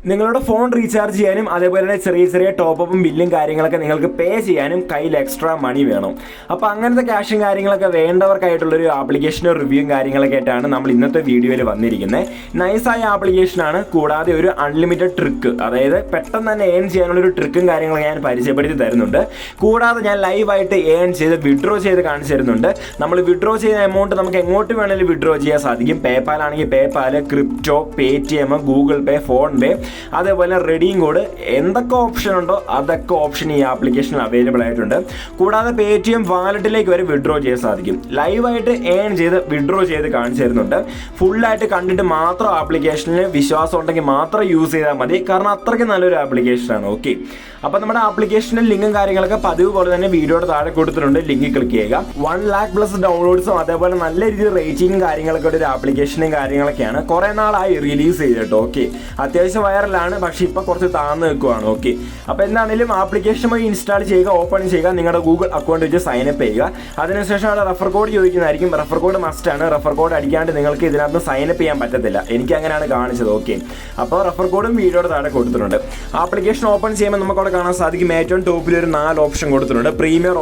നിങ്ങളുടെ phone recharge ചെയ്യാനും അതേപോലെ തന്നെ ചെറിയ ചെറിയ ടോപ്പും ബില്ലും കാര്യങ്ങളൊക്കെ നിങ്ങൾക്ക് പേ ചെയ്യാനും കയ്യിൽ എക്സ്ട്രാ മണി വേണം. അപ്പോൾ അങ്ങനത്തെ ക്യാഷും കാര്യങ്ങളൊക്കെ വേണ്ടവർക്കായിട്ടുള്ളൊരു ആപ്ലിക്കേഷൻ്റെ റിവ്യൂവും കാര്യങ്ങളൊക്കെ ആയിട്ടാണ് നമ്മൾ ഇന്നത്തെ വീഡിയോയിൽ വന്നിരിക്കുന്നത്. നൈസായ ആപ്ലിക്കേഷനാണ്. കൂടാതെ ഒരു അൺലിമിറ്റഡ് ട്രിക്ക്, അതായത് പെട്ടെന്ന് തന്നെ ഏൺ ചെയ്യാനുള്ളൊരു ട്രിക്കും കാര്യങ്ങളൊക്കെ ഞാൻ പരിചയപ്പെടുത്തി തരുന്നുണ്ട്. കൂടാതെ ഞാൻ ലൈവായിട്ട് ഏൺ ചെയ്ത് വിഡ്രോ ചെയ്ത് കാണിച്ചു തരുന്നുണ്ട്. നമ്മൾ വിഡ്രോ ചെയ്യുന്ന എമൗണ്ട് നമുക്ക് എങ്ങോട്ട് വേണമെങ്കിലും വിഡ്രോ ചെയ്യാൻ സാധിക്കും. പേപ്പാൽ ആണെങ്കിൽ പേപ്പാൽ, ക്രിപ്റ്റോ, പേടിഎം, ഗൂഗിൾ പേ, ഫോൺ പേ, അതേപോലെ റെഡീം കോഡ്, എന്തൊക്കെ ഓപ്ഷൻ ഉണ്ടോ അതൊക്കെ ഓപ്ഷൻ ഈ ആപ്ലിക്കേഷനിൽ അവൈലബിൾ ആയിട്ടുണ്ട്. കൂടാതെ പേടിഎം വാലറ്റിലേക്ക് വരെ വിഡ്രോ ചെയ്യാൻ സാധിക്കും. ലൈവായിട്ട് ഏൺ ചെയ്ത് വിഡ്രോ ചെയ്ത് കാണിച്ചു തരുന്നുണ്ട്. ഫുള്ളായിട്ട് കണ്ടിട്ട് മാത്രം ആപ്ലിക്കേഷനിൽ വിശ്വാസം ഉണ്ടെങ്കിൽ മാത്രം യൂസ് ചെയ്താൽ മതി, കാരണം അത്രയ്ക്ക് നല്ലൊരു ആപ്ലിക്കേഷനാണ്. ഓക്കെ, അപ്പോൾ നമ്മുടെ ആപ്ലിക്കേഷനിൽ ലിങ്കും കാര്യങ്ങളൊക്കെ പതിവ് പോലെ തന്നെ വീഡിയോയുടെ താഴെ കൊടുത്തിട്ടുണ്ട്. ലിങ്ക് ക്ലിക്ക് ചെയ്യുക. 1 lakh പ്ലസ് ഡൗൺലോഡ്സും അതേപോലെ നല്ല രീതിയിൽ റേറ്റിംഗും കാര്യങ്ങളൊക്കെ ഒരു ആപ്ലിക്കേഷനും കാര്യങ്ങളൊക്കെയാണ്. കുറേ നാളായി റിലീസ് ചെയ്തിട്ട്. ഓക്കെ, അത്യാവശ്യം വൈറലാണ്, പക്ഷേ ഇപ്പോൾ കുറച്ച് താഴ്ന്നു നിൽക്കുവാണ്. ഓക്കെ, അപ്പോൾ എന്താണെങ്കിലും ആപ്ലിക്കേഷൻ വഴി ഇൻസ്റ്റാൾ ചെയ്യുക, ഓപ്പൺ ചെയ്യുക, നിങ്ങളുടെ ഗൂഗിൾ അക്കൗണ്ട് വെച്ച് സൈനപ്പ് ചെയ്യുക. അതിനുശേഷം അവിടെ റെഫർ കോഡ് ചോദിക്കുന്നതായിരിക്കും. റെഫർ കോഡ് മസ്റ്റാണ്. റെഫർ കോഡ് അടിക്കാണ്ട് നിങ്ങൾക്ക് ഇതിനകത്ത് സൈനപ്പ് ചെയ്യാൻ പറ്റത്തില്ല. എനിക്ക് അങ്ങനെയാണ് കാണിച്ചത്. ഓക്കെ, അപ്പോൾ റെഫർ കോഡും വീഡിയോയുടെ താഴെ കൊടുത്തിട്ടുണ്ട്. ആപ്ലിക്കേഷൻ ഓപ്പൺ ചെയ്യുമ്പോൾ നമുക്ക് അവിടെ കാണാൻ സാധിക്കും ഏറ്റവും ടോപ്പിൽ ഒരു 4 ഓപ്ഷൻ കൊടുത്തിട്ടുണ്ട്. Premium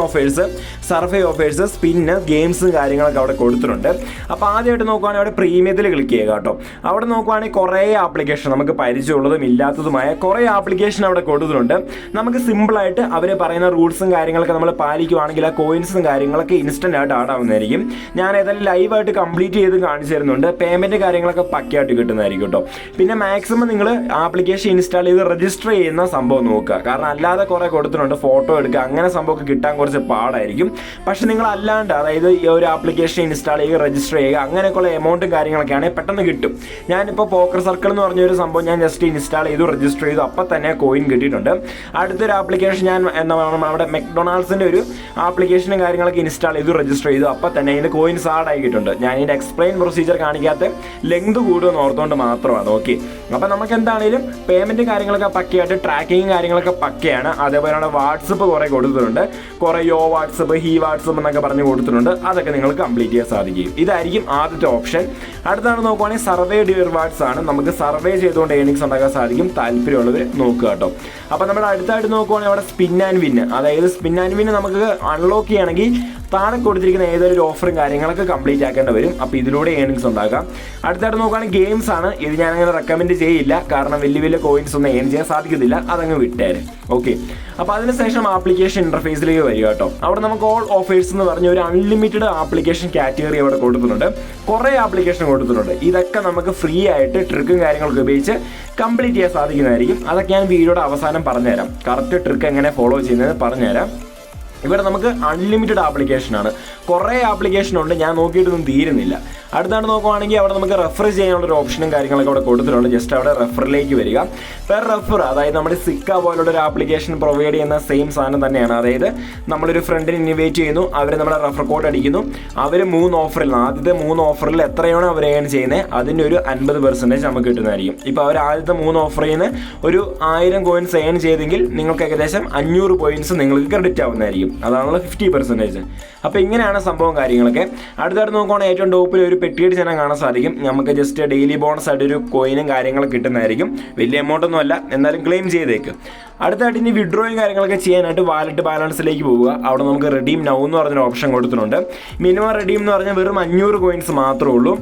offers, survey offers, spin, ഗെയിംസും കാര്യങ്ങളൊക്കെ അവിടെ കൊടുത്തിട്ടുണ്ട്. അപ്പോൾ ആദ്യമായിട്ട് നോക്കുവാണെങ്കിൽ അവിടെ പ്രീമിയത്തിൽ ക്ലിക്ക് ചെയ്യുക കേട്ടോ. അവിടെ നോക്കുവാണെങ്കിൽ കുറേ ആപ്ലിക്കേഷൻ, നമുക്ക് പരിചയമുള്ളതും ഇല്ലാത്തതുമായ കുറേ ആപ്ലിക്കേഷൻ അവിടെ കൊടുത്തിട്ടുണ്ട്. നമുക്ക് സിമ്പിളായിട്ട് അവർ പറയുന്ന റൂൾസും കാര്യങ്ങളൊക്കെ നമ്മൾ പാലിക്കുവാണെങ്കിൽ ആ കോയിൻസും കാര്യങ്ങളൊക്കെ ഇൻസ്റ്റൻ്റ് ആയിട്ട് ആഡ് ആവുന്നതായിരിക്കും. ഞാൻ ഏതായാലും ലൈവായിട്ട് കംപ്ലീറ്റ് ചെയ്ത് കാണിച്ചു തരുന്നുണ്ട്. പേയ്മെൻറ്റ് കാര്യങ്ങളൊക്കെ പക്കയായിട്ട് കിട്ടുന്നതായിരിക്കും കേട്ടോ. പിന്നെ മാക്സിമം നിങ്ങൾ ആപ്ലിക്കേഷൻ ഇൻസ്റ്റാൾ ചെയ്ത് രജിസ്റ്റർ ചെയ്യുന്ന സംഭവം നോക്കുക, കാരണം അല്ലാതെ കുറേ കൊടുത്തിട്ടുണ്ട്. ഫോട്ടോ എടുക്കുക, അങ്ങനെ സംഭവമൊക്കെ കിട്ടാൻ കുറച്ച് പാടായിരിക്കും. പക്ഷെ നിങ്ങൾ അല്ലാണ്ട്, അതായത് ഈ ഒരു ആപ്ലിക്കേഷൻ ഇൻസ്റ്റാൾ ചെയ്യുക, രജിസ്റ്റർ ചെയ്യുക, അങ്ങനെയൊക്കെയുള്ള എമൗണ്ടും കാര്യങ്ങളൊക്കെയാണെങ്കിൽ പെട്ടെന്ന് കിട്ടും. ഞാനിപ്പോൾ പോക്കർ സർക്കിൾ എന്ന് പറഞ്ഞൊരു സംഭവം ഞാൻ ജസ്റ്റ് ഇൻസ്റ്റാൾ ചെയ്തു, രജിസ്റ്റർ ചെയ്തു, അപ്പം തന്നെ കോയിൻ കിട്ടിയിട്ടുണ്ട്. അടുത്തൊരു ആപ്ലിക്കേഷൻ ഞാൻ അവിടെ മെക്ഡൊണാൾഡ്സിൻ്റെ ഒരു ആപ്ലിക്കേഷനും കാര്യങ്ങളൊക്കെ ഇൻസ്റ്റാൾ ചെയ്തു, രജിസ്റ്റർ ചെയ്തു, അപ്പം തന്നെ അതിൻ്റെ കോയിൻസ് ആഡ് ആക്കിയിട്ടുണ്ട്. ഞാൻ ഇതിൻ്റെ എക്സ്പ്ലെയിൻ പ്രൊസീജിയർ കാണിക്കാത്ത ലെങ്ത് കൂടുമെന്ന് ഓർത്തുകൊണ്ട് മാത്രമാണ്. ഓക്കെ, അപ്പം നമുക്ക് എന്താണെങ്കിലും പേയ്മെൻറ്റ് കാര്യങ്ങളൊക്കെ പക്കയായിട്ട്, ട്രാക്കിങ് കാര്യങ്ങളൊക്കെ പക്കയാണ്. അതേപോലെ വാട്സപ്പ് കുറേ കൊടുത്തിട്ടുണ്ട്. കുറേ വാട്സപ്പ്, വാട്സപ്പ് എന്നൊക്കെ പറഞ്ഞ് കൊടുത്തിട്ടുണ്ട്. അതൊക്കെ നിങ്ങൾക്ക് കംപ്ലീറ്റ് ചെയ്യാൻ സാധിക്കും. ഇതായിരിക്കും ആദ്യത്തെ ഓപ്ഷൻ. അടുത്താണ് നോക്കുവാണെങ്കിൽ സർവേ റിവാർഡ്സ് ആണ്. നമുക്ക് സർവേ ചെയ്തുകൊണ്ട് ഏണിങ്സ് ഉണ്ടാക്കാൻ സാധിക്കും. താല്പര്യമുള്ളവർ നോക്കുക കേട്ടോ. അപ്പോൾ നമ്മൾ അടുത്തായിട്ട് നോക്കുവാണെങ്കിൽ അവിടെ സ്പിൻ ആൻഡ് വിൻ, അതായത് സ്പിൻ ആൻഡ് വിൻ നമുക്ക് അൺലോക്ക് ചെയ്യണമെങ്കിൽ താഴെ കൊടുത്തിരിക്കുന്ന ഏതൊരു ഓഫറും കാര്യങ്ങളൊക്കെ കംപ്ലീറ്റ് ആക്കേണ്ടി വരും. അപ്പോൾ ഇതിലൂടെ ഏണിങ്സ് ഉണ്ടാക്കാം. അടുത്തായിട്ട് നോക്കുകയാണെങ്കിൽ ഗെയിംസ് ആണ്. ഇത് ഞാൻ അങ്ങനെ റെക്കമെൻഡ് ചെയ്യില്ല, കാരണം വലിയ വലിയ കോയിൻസ് ഒന്നും ഏൺ ചെയ്യാൻ സാധിക്കത്തില്ല. അതങ്ങ് വിട്ടേര്. ഓക്കെ, അപ്പോൾ അതിനുശേഷം ആപ്ലിക്കേഷൻ ഇൻ്റർഫേസിലേക്ക് വരിക കേട്ടോ. അവിടെ നമുക്ക് ഓൾ ഓഫേഴ്സ് എന്ന് പറഞ്ഞ ഒരു അൺലിമിറ്റഡ് ആപ്ലിക്കേഷൻ കാറ്റഗറി അവിടെ കൊടുത്തിട്ടുണ്ട്. കുറേ ആപ്ലിക്കേഷൻ കൊടുത്തിട്ടുണ്ട്. ഇതൊക്കെ നമുക്ക് ഫ്രീ ആയിട്ട് ട്രിക്കും കാര്യങ്ങളൊക്കെ ഉപയോഗിച്ച് കംപ്ലീറ്റ് ചെയ്യാൻ സാധിക്കുന്നതായിരിക്കും. അതൊക്കെ ഞാൻ വീഡിയോയുടെ അവസാനം പറഞ്ഞുതരാം. കറക്റ്റ് ട്രിക്ക് എങ്ങനെ ഫോളോ ചെയ്യുന്നത് പറഞ്ഞുതരാം. ഇവിടെ നമുക്ക് അൺലിമിറ്റഡ് ആപ്ലിക്കേഷനാണ്. കുറേ ആപ്ലിക്കേഷൻ ഉണ്ട്, ഞാൻ നോക്കിയിട്ടൊന്നും തീരുന്നില്ല. അടുത്താണ് നോക്കുവാണെങ്കിൽ അവിടെ നമുക്ക് റെഫർ ചെയ്യാനുള്ളൊരു ഓപ്ഷനും കാര്യങ്ങളൊക്കെ അവിടെ കൊടുത്തിട്ടുണ്ട്. ജസ്റ്റ് അവിടെ റെഫറിലേക്ക് വരിക. പെർ റെഫർ, അതായത് നമ്മുടെ സിക്ക പോലുള്ള ഒരു ആപ്ലിക്കേഷൻ പ്രൊവൈഡ് ചെയ്യുന്ന സെയിം സാധനം തന്നെയാണ്. അതായത് നമ്മളൊരു ഫ്രണ്ടിനെ ഇൻവൈറ്റ് ചെയ്യുന്നു, അവർ നമ്മുടെ റെഫർ കോഡ് അടിക്കുന്നു, അവർ 3 ഓഫറിൽ, ആദ്യത്തെ 3 ഓഫറിൽ എത്രയാണോ അവർ ഏൺ ചെയ്യുന്നത് അതിൻ്റെ ഒരു 50% നമുക്ക് കിട്ടുന്നതായിരിക്കും. ഇപ്പോൾ അവർ ആദ്യത്തെ 3 ഓഫറിൽ നിന്ന് ഒരു 1000 കോയിൻസ് ഏൺ ചെയ്തെങ്കിൽ നിങ്ങൾക്ക് ഏകദേശം 500 പോയിൻറ്റ്സ് നിങ്ങൾക്ക് ക്രെഡിറ്റ് ആവുന്നതായിരിക്കും. അതാണല്ലോ 50%. അപ്പോൾ ഇങ്ങനെയാണ് സംഭവം കാര്യങ്ങളൊക്കെ. അടുത്തായിട്ട് നോക്കുകയാണെങ്കിൽ ഏറ്റവും ടോപ്പിൽ ഒരു പെട്ടിയുടെ ചിഹ്നം കാണാൻ സാധിക്കും. നമുക്ക് ജസ്റ്റ് ഡെയിലി ബോണസ് ആയിട്ട് ഒരു കോയിനും കാര്യങ്ങളൊക്കെ കിട്ടുന്നതായിരിക്കും. വലിയ എമൗണ്ട് ഒന്നും അല്ല, എന്നാലും ക്ലെയിം ചെയ്തേക്ക്. അടുത്തായിട്ട് ഇനി വിഡ്രോയും കാര്യങ്ങളൊക്കെ ചെയ്യാനായിട്ട് വാലറ്റ് ബാലൻസിലേക്ക് പോവുക. അവിടെ നമുക്ക് റെഡീം നൗ എന്ന് പറഞ്ഞൊരു ഓപ്ഷൻ കൊടുത്തിട്ടുണ്ട്. മിനിമം റെഡീം എന്ന് പറഞ്ഞാൽ വെറും 500 കോയിൻസ് മാത്രമേ ഉള്ളൂ.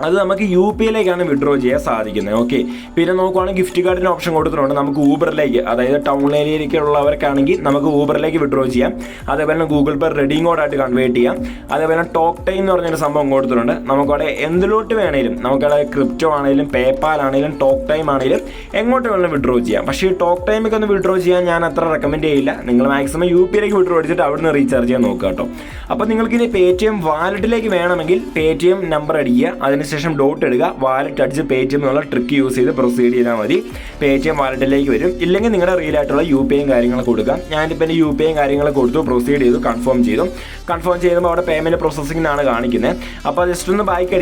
അത് നമുക്ക് യു പി ഐയിലേക്കാണ് വിഡ്രോ ചെയ്യാൻ സാധിക്കുന്നത്. ഓക്കെ, പിന്നെ നോക്കുവാണെങ്കിൽ ഗിഫ്റ്റ് കാർഡിന് ഓപ്ഷൻ കൊടുത്തിട്ടുണ്ട്. നമുക്ക് ഊബറിലേക്ക്, അതായത് ടൗൺ ഏരിയയിലേക്കുള്ളവർക്കാണെങ്കിൽ നമുക്ക് ഊബറിലേക്ക് വിഡ്രോ ചെയ്യാം. അതേപോലെ തന്നെ ഗൂഗിൾ പേ റെഡീം കോഡായിട്ട് കൺവേർട്ട് ചെയ്യാം. അതേപോലെ ടോക്ക് ടൈം എന്ന് പറഞ്ഞൊരു സംഭവം കൊടുത്തിട്ടുണ്ട്. നമുക്കവിടെ എന്തിലോട്ട് വേണേലും, നമുക്കവിടെ ക്രിപ്റ്റോ ആണെങ്കിലും പേപ്പാൽ ആണെങ്കിലും ടോക്ക് ടൈം ആണെങ്കിലും എങ്ങോട്ട് വേണമെങ്കിലും വിഡ്രോ ചെയ്യാം. പക്ഷേ ഈ ടോക്ക് ടൈമൊക്കെ ഒന്ന് വിഡ്രോ ചെയ്യാൻ ഞാൻ അത്ര റെക്കമെൻഡ് ചെയ്യില്ല. നിങ്ങൾ മാക്സിമം യു പി ഐയിലേക്ക് വിഡ്രോ അടിച്ചിട്ട് അവിടെ നിന്ന് റീചാർജ് ചെയ്യാൻ നോക്കുക കേട്ടോ. അപ്പോൾ നിങ്ങൾക്കിനി പേടിഎം വാലറ്റിലേക്ക് വേണമെങ്കിൽ പേടിഎം നമ്പർ അടിക്കുക, അതിനുശേഷം ഡോട്ട് ഇടുക, വാലറ്റ് അടിച്ച് പേടിഎം എന്നുള്ള ട്രിക്ക് യൂസ് ചെയ്ത് പ്രൊസീഡ് ചെയ്താൽ മതി. പേടിഎം വാലറ്റിലേക്ക് വരും. ഇല്ലെങ്കിൽ നിങ്ങളുടെ റിയൽ ആയിട്ടുള്ള യു പി ഐയും കാര്യങ്ങളൊക്കെ കൊടുക്കാം. ഞാനിപ്പോൾ എൻ്റെ യു പി ഐയും കാര്യങ്ങളൊക്കെ കൊടുത്തു, പ്രൊസീഡ് ചെയ്തു, കൺഫേം ചെയ്യുമ്പോൾ അവിടെ പേയ്മെൻറ്റ് പ്രോസസ്സിങ്ങിനാണ് കാണിക്കുന്നത്. അപ്പോൾ ജസ്റ്റ് ഒന്ന് ബാക്ക്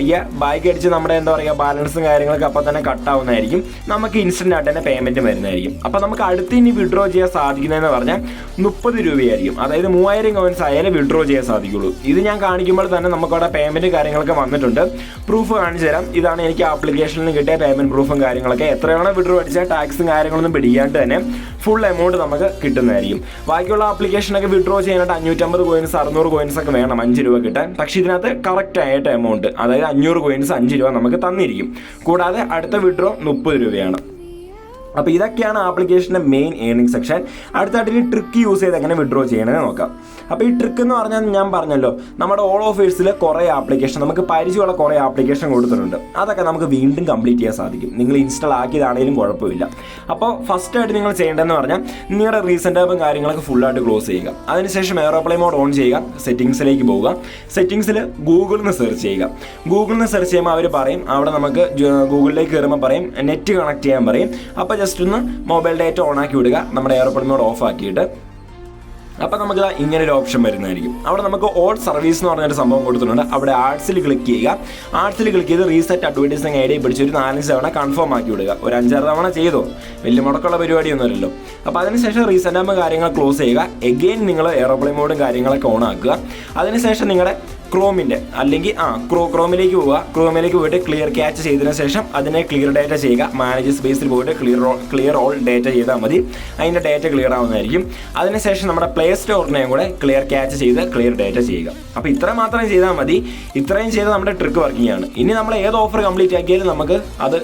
അടിച്ച് നമ്മുടെ എന്താ പറയുക ബാലൻസും കാര്യങ്ങളൊക്കെ അപ്പോൾ തന്നെ കട്ടാവുന്നതായിരിക്കും. നമുക്ക് ഇൻസ്റ്റൻ്റ് ആയിട്ട് തന്നെ പേയ്മെൻറ്റ് വരുന്നതായിരിക്കും. അപ്പോൾ നമുക്ക് അടുത്ത് ഇനി വിഡ്രോ ചെയ്യാൻ സാധിക്കുന്നതെന്ന് പറഞ്ഞാൽ 30 രൂപയായിരിക്കും. അതായത് 3000 കോയിൻസ് ആയാലും വിഡ്രോ ചെയ്യാൻ സാധിക്കുള്ളൂ. ഇത് ഞാൻ കാണിക്കുമ്പോൾ തന്നെ നമുക്കവിടെ പേയ്മെൻറ്റ് കാര്യങ്ങളൊക്കെ വന്നിട്ടുണ്ട്. പ്രൂഫ് കാണിച്ചു തരാം. ഇതാണ് എനിക്ക് ആപ്ലിക്കേഷനിൽ നിന്ന് കിട്ടിയ പേയ്മെൻറ്റ് പ്രൂഫും കാര്യങ്ങളൊക്കെ. എത്രയാണോ വിഡ്രോ അടിച്ചാൽ ടാക്സും കാര്യങ്ങളൊന്നും പിടിക്കാണ്ട് തന്നെ ഫുൾ എമൗണ്ട് നമുക്ക് കിട്ടുന്നതായിരിക്കും. ബാക്കിയുള്ള ആപ്ലിക്കേഷനൊക്കെ വിഡ്രോ ചെയ്യാനായിട്ട് 550 കോയിൻസ് 600 കോയിൻസ് ഒക്കെ വേണം 5 രൂപ കിട്ടാൻ. പക്ഷേ ഇതിനകത്ത് കറക്റ്റ് ആയിട്ട് എമൗണ്ട്, അതായത് 500 കോയിൻസ് 5 രൂപ നമുക്ക് തന്നിരിക്കും. കൂടാതെ അടുത്ത വിഡ്രോ 30 രൂപയാണ്. അപ്പോൾ ഇതൊക്കെയാണ് ആപ്ലിക്കേഷൻ്റെ മെയിൻ ഏണിംഗ് സെക്ഷൻ. അടുത്തായിട്ട് ഇനി ട്രിക്ക് യൂസ് ചെയ്ത് എങ്ങനെ വിഡ്രോ ചെയ്യണമെന്ന് നോക്കാം. അപ്പോൾ ഈ ട്രിക്ക് എന്ന് പറഞ്ഞാൽ ഞാൻ പറഞ്ഞല്ലോ, നമ്മുടെ ഓൾ ഓഫേഴ്സിൽ കുറേ ആപ്ലിക്കേഷൻ, നമുക്ക് പരിചയമുള്ള കുറേ ആപ്ലിക്കേഷൻ കൊടുത്തിട്ടുണ്ട്. അതൊക്കെ നമുക്ക് വീണ്ടും കംപ്ലീറ്റ് ചെയ്യാൻ സാധിക്കും. നിങ്ങൾ ഇൻസ്റ്റാൾ ആക്കിയതാണെങ്കിലും കുഴപ്പമില്ല. അപ്പോൾ ഫസ്റ്റായിട്ട് നിങ്ങൾ ചെയ്യേണ്ടതെന്ന് പറഞ്ഞാൽ നിങ്ങളുടെ റീസെൻ്റ് ആപ്പും കാര്യങ്ങളൊക്കെ ഫുള്ളായിട്ട് ക്ലോസ് ചെയ്യുക. അതിനുശേഷം എയർപ്ലെയിൻ മോഡ് ഓൺ ചെയ്യുക, സെറ്റിങ്സിലേക്ക് പോവുക. സെറ്റിങ്സിൽ ഗൂഗിളിൽ നിന്ന് സെർച്ച് ചെയ്യുക. ഗൂഗിളിൽ നിന്ന് സെർച്ച് ചെയ്യുമ്പോൾ അവർ പറയും, അവിടെ നമുക്ക് ഗൂഗിളിലേക്ക് കയറുമ്പോൾ പറയും നെറ്റ് കണക്ട് ചെയ്യാൻ പറയും. അപ്പോൾ ജസ്റ്റ് ഒന്ന് മൊബൈൽ ഡേറ്റ ഓൺ ആക്കി വിടുക, നമ്മുടെ എയർപ്ലെയിൻ മോഡ് ഓഫ് ആക്കിയിട്ട്. അപ്പോൾ നമുക്ക് ഇങ്ങനെ ഒരു ഓപ്ഷൻ വരുന്നതായിരിക്കും. അവിടെ നമുക്ക് ഓൾ സർവീസ് എന്ന് പറഞ്ഞൊരു സംഭവം കൊടുത്തിട്ടുണ്ട്. അവിടെ ആർട്സിൽ ക്ലിക്ക് ചെയ്യുക. ആർട്സിൽ ക്ലിക്ക് ചെയ്ത് റീസെറ്റ് അഡ്വർടൈസിംഗ് ഐ ഡി പിടിച്ച് ഒരു 4-5 തവണ കൺഫേം ആക്കി വിടുക. ഒരു 5-6 തവണ ചെയ്തോ, വലിയ മുടക്കമുള്ള പരിപാടിയൊന്നുമല്ലോ. അപ്പോൾ അതിനുശേഷം റീസെൻ്റ് ആകുമ്പോൾ കാര്യങ്ങൾ ക്ലോസ് ചെയ്യുക. എഗെയിൻ നിങ്ങൾ എയർപ്ലെയിൻ മോഡും കാര്യങ്ങളൊക്കെ ഓൺ ആക്കുക. അതിനുശേഷം നിങ്ങളുടെ ക്രോമിൻ്റെ അല്ലെങ്കിൽ ക്രോമിലേക്ക് പോവുക. ക്രോമിലേക്ക് പോയിട്ട് ക്ലിയർ ക്യാച്ച് ചെയ്തതിനു ശേഷം അതിനെ ക്ലിയർ ഡേറ്റ ചെയ്യുക. മാനേജ് സ്പേസിൽ പോയിട്ട് ക്ലിയർ ഓൾ ഡേറ്റ ചെയ്താൽ മതി. അതിൻ്റെ ഡേറ്റ ക്ലിയർ ആവുന്നതായിരിക്കും. അതിനുശേഷം നമ്മുടെ പ്ലേ സ്റ്റോറിനെയും കൂടെ ക്ലിയർ ക്യാച്ച് ചെയ്ത് ക്ലിയർ ഡേറ്റ ചെയ്യുക. അപ്പോൾ ഇത്ര മാത്രം ചെയ്താൽ മതി. ഇത്രയും ചെയ്ത് നമ്മുടെ ട്രിക്ക് വർക്കിംഗ് ആണ്. ഇനി നമ്മൾ ഏത് ഓഫർ കംപ്ലീറ്റ് ആക്കിയാലും നമുക്ക് അത്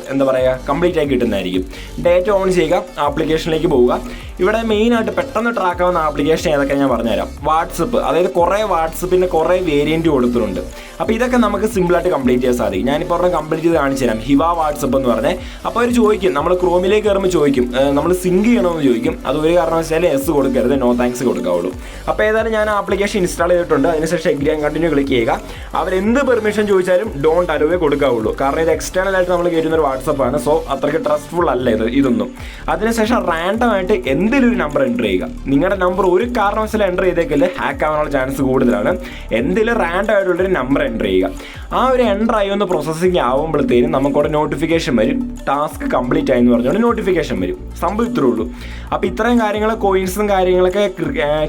കംപ്ലീറ്റ് ആക്കി കിട്ടുന്നതായിരിക്കും. ഡേറ്റ ഓൺ ചെയ്യുക, ആപ്ലിക്കേഷനിലേക്ക് പോവുക. ഇവിടെ മെയിനായിട്ട് പെട്ടെന്ന് ട്രാക്ക് ആവുന്ന ആപ്ലിക്കേഷൻ ഏതൊക്കെ ഞാൻ പറഞ്ഞുതരാം. വാട്സപ്പ്, അതായത് കുറേ വാട്സപ്പിൻ്റെ കുറേ വേരിയൻറ്റ് കൊടുത്തിട്ടുണ്ട്. അപ്പോൾ ഇതൊക്കെ നമുക്ക് സിമ്പിളായിട്ട് കംപ്ലീറ്റ് ചെയ്യാൻ സാധിക്കും. ഞാനിപ്പോൾ പറഞ്ഞാൽ കംപ്ലീറ്റ് ചെയ്ത് കാണിച്ചു തരാം. ഹിവ വാട്സപ്പ് എന്ന് പറഞ്ഞാൽ, അപ്പോൾ അവർ ചോദിക്കും, നമ്മൾ ക്രോമിലേക്ക് കയറുമ്പോൾ ചോദിക്കും നമ്മൾ സിങ്ക് ചെയ്യണമെന്ന് ചോദിക്കും. അത് ഒരു കാരണവശാലും എസ് കൊടുക്കരുത്, നോ താങ്ക്സ് കൊടുക്കാവുള്ളൂ. അപ്പോൾ ഏതായാലും ഞാൻ ആപ്ലിക്കേഷൻ ഇൻസ്റ്റാൾ ചെയ്തിട്ടുണ്ട്. അതിനുശേഷം എഗ്രി ആൻഡ് കണ്ടിന്യൂ ക്ലിക്ക് ചെയ്യുക. അവരെന്ത് പെർമിഷൻ ചോദിച്ചാലും ഡോണ്ട് അലോവേ കൊടുക്കാവുള്ളൂ. കാരണം ഇത് എക്സ്റ്റേണൽ ആയിട്ട് നമ്മൾ കയറ്റുന്ന ഒരു വാട്സപ്പാണ്. സോ അത്രയ്ക്ക് ട്രസ്റ്റ്ഫുൾ അല്ല ഇതൊന്നും. അതിനുശേഷം റാൻഡം ആയിട്ട് എന്തെങ്കിലും ഒരു നമ്പർ എൻ്റർ ചെയ്യുക. നിങ്ങളുടെ നമ്പർ ഒരു കാരണവശാലും എൻ്റർ ചെയ്തേക്കില്ല, ഹാക്ക് ആവാനുള്ള ചാൻസ് കൂടുതലാണ്. എന്തെങ്കിലും റാൻഡം ആയിട്ടുള്ളൊരു നമ്പർ എൻ്റർ ചെയ്യുക. ആ ഒരു എൻ്റർ ആയി ഒന്ന് പ്രോസസ്സിങ് ആവുമ്പോഴത്തേനും നമുക്കവിടെ നോട്ടിഫിക്കേഷൻ വരും. ടാസ്ക് കംപ്ലീറ്റ് ആയെന്ന് പറഞ്ഞുകൊണ്ട് നോട്ടിഫിക്കേഷൻ വരും. സംഭവം ഇത്രേ ഉള്ളൂ. അപ്പോൾ ഇത്രയും കാര്യങ്ങൾ, കോയിൻസും കാര്യങ്ങളൊക്കെ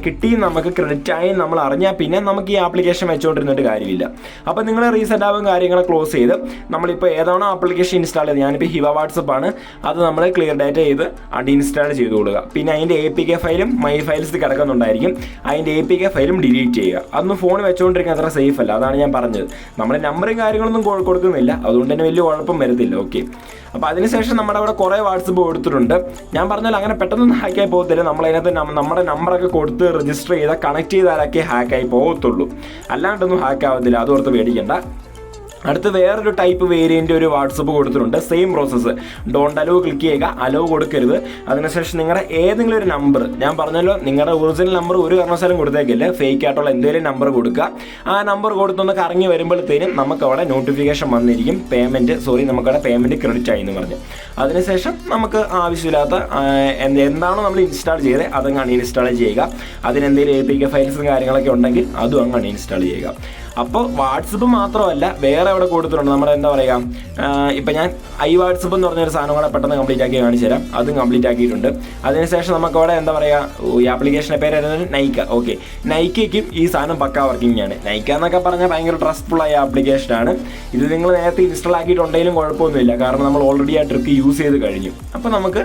കിട്ടി നമുക്ക് ക്രെഡിറ്റ് ആയി നമ്മൾ അറിഞ്ഞാൽ പിന്നെ നമുക്ക് ഈ ആപ്ലിക്കേഷൻ വെച്ചുകൊണ്ടിരുന്നിട്ട് കാര്യമില്ല. അപ്പോൾ നിങ്ങൾ റീസെൻ്റ് ആവും കാര്യങ്ങൾ ക്ലോസ് ചെയ്ത് നമ്മളിപ്പോൾ ഏതാണോ ആപ്ലിക്കേഷൻ ഇൻസ്റ്റാൾ ചെയ്ത്, ഞാനിപ്പോൾ ഹിവ വാട്സപ്പാണ്, അത് നമ്മൾ ക്ലിയർ ഡേറ്റ ചെയ്ത് അൺഇൻസ്റ്റാൾ ചെയ്ത് കൊടുക്കുക. പിന്നെ അതിൻ്റെ APK ഫയലും മൈ ഫയൽസ് കിടക്കുന്നുണ്ടായിരിക്കും. അതിൻ്റെ APK ഫയലും ഡിലീറ്റ് ചെയ്യുക. അതൊന്നും ഫോൺ വെച്ചുകൊണ്ടിരിക്കാൻ അത്ര സേഫ് അല്ല. അതാണ് ഞാൻ പറഞ്ഞത്. നമ്മൾ നമ്പറും കാര്യങ്ങളൊന്നും കൊടുക്കുന്നില്ല, അതുകൊണ്ട് തന്നെ വലിയ കുഴപ്പം വരത്തില്ല. ഓക്കെ, അപ്പോൾ അതിനുശേഷം നമ്മുടെ അവിടെ കുറേ വാട്സപ്പ് കൊടുത്തിട്ടുണ്ട്. ഞാൻ പറഞ്ഞാൽ അങ്ങനെ പെട്ടെന്നൊന്നും ഹാക്കായി പോകത്തില്ല. നമ്മളതിനകത്ത് നമ്മുടെ നമ്പറൊക്കെ കൊടുത്ത് രജിസ്റ്റർ ചെയ്താൽ കണക്ട് ചെയ്താലൊക്കെ ഹാക്കായി പോകത്തുള്ളൂ, അല്ലാണ്ടൊന്നും ഹാക്ക് ആവത്തില്ല. അതോർത്ത് പേടിക്കേണ്ട. അടുത്ത് വേറൊരു ടൈപ്പ് വേരിയൻ്റ് ഒരു വാട്സപ്പ് കൊടുത്തിട്ടുണ്ട്. Same process. Don't hello click ചെയ്യുക, അലോ കൊടുക്കരുത്. അതിനുശേഷം നിങ്ങളുടെ ഏതെങ്കിലും ഒരു നമ്പർ, ഞാൻ പറഞ്ഞല്ലോ നിങ്ങളുടെ ഒറിജിനൽ നമ്പർ ഒരു കാരണവശാലും കൊടുത്തേക്കില്ല, ഫേക്ക് ആയിട്ടുള്ള എന്തെങ്കിലും നമ്പർ കൊടുക്കുക. ആ നമ്പർ കൊടുത്തൊന്ന് കറങ്ങി വരുമ്പോഴത്തേനും നമുക്കവിടെ നോട്ടിഫിക്കേഷൻ വന്നിരിക്കും, നമുക്കവിടെ പേയ്മെൻറ്റ് ക്രെഡിറ്റ് ആയി എന്ന് പറഞ്ഞ്. അതിനുശേഷം നമുക്ക് ആവശ്യമില്ലാത്ത എന്താണോ നമ്മൾ ഇൻസ്റ്റാൾ ചെയ്തത് അതങ്ങ് അൺഇൻസ്റ്റാൾ ചെയ്യുക. അതിനെന്തെങ്കിലും APK ഫയൽസും കാര്യങ്ങളൊക്കെ ഉണ്ടെങ്കിൽ അതും അങ്ങ് അൺഇൻസ്റ്റാൾ ചെയ്യുക. അപ്പോൾ വാട്സപ്പ് മാത്രമല്ല, വേറെ അവിടെ കൊടുത്തിട്ടുണ്ട്. നമ്മുടെ ഇപ്പം ഞാൻ വാട്സപ്പ് എന്ന് പറഞ്ഞൊരു സാധനം കൂടെ പെട്ടെന്ന് കംപ്ലീറ്റ് ആക്കി കാണിച്ചു തരാം. അതും കംപ്ലീറ്റ് ആക്കിയിട്ടുണ്ട്. അതിനുശേഷം നമുക്കവിടെ ഈ ആപ്ലിക്കേഷൻ്റെ പേര് നൈക്ക. ഓക്കെ, നൈക്കയ്ക്കും ഈ സാധനം പക്കാ വർക്കിംഗ് ആണ്. നൈക്ക എന്നൊക്കെ പറഞ്ഞാൽ ഭയങ്കര ട്രസ്റ്റ്ഫുൾ ആയ ആപ്ലിക്കേഷനാണ്. ഇത് നിങ്ങൾ നേരത്തെ ഇൻസ്റ്റാൾ ആക്കിയിട്ടുണ്ടെങ്കിലും കുഴപ്പമൊന്നുമില്ല, കാരണം നമ്മൾ ഓൾറെഡി ആ ട്രിക്ക് യൂസ് ചെയ്ത് കഴിഞ്ഞു. അപ്പോൾ നമുക്ക്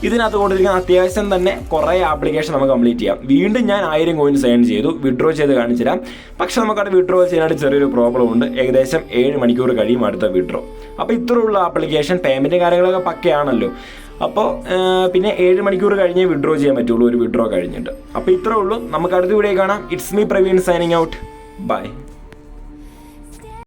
ഇതിനകത്ത് കൊടുത്തിരിക്കുന്ന അത്യാവശ്യം തന്നെ കുറേ ആപ്ലിക്കേഷൻ നമുക്ക് കംപ്ലീറ്റ് ചെയ്യാം. വീണ്ടും ഞാൻ 1000 കോയിൻസ് ഏൺ ചെയ്തു, വിഡ്രോ ചെയ്ത് കാണിച്ചു തരാം. പക്ഷേ നമുക്കവിടെ വിഡ്രോ ചെയ്യാനായിട്ട് ചെറിയൊരു പ്രോബ്ലം ഉണ്ട്. ഏകദേശം 7 മണിക്കൂർ കഴിയും അടുത്ത വിഡ്രോ. അപ്പോൾ ഇത്രയുള്ള ആപ്ലിക്കേഷൻ, പേയ്മെൻറ്റ് കാര്യങ്ങളൊക്കെ പക്കയാണല്ലോ. അപ്പോൾ പിന്നെ 7 മണിക്കൂർ കഴിഞ്ഞേ വിഡ്രോ ചെയ്യാൻ പറ്റുള്ളൂ, ഒരു വിഡ്രോ കഴിഞ്ഞിട്ട്. അപ്പോൾ ഇത്രേ ഉള്ളൂ. നമുക്ക് അടുത്ത വീഡിയോ കാണാം. It's me Praveen signing out. By.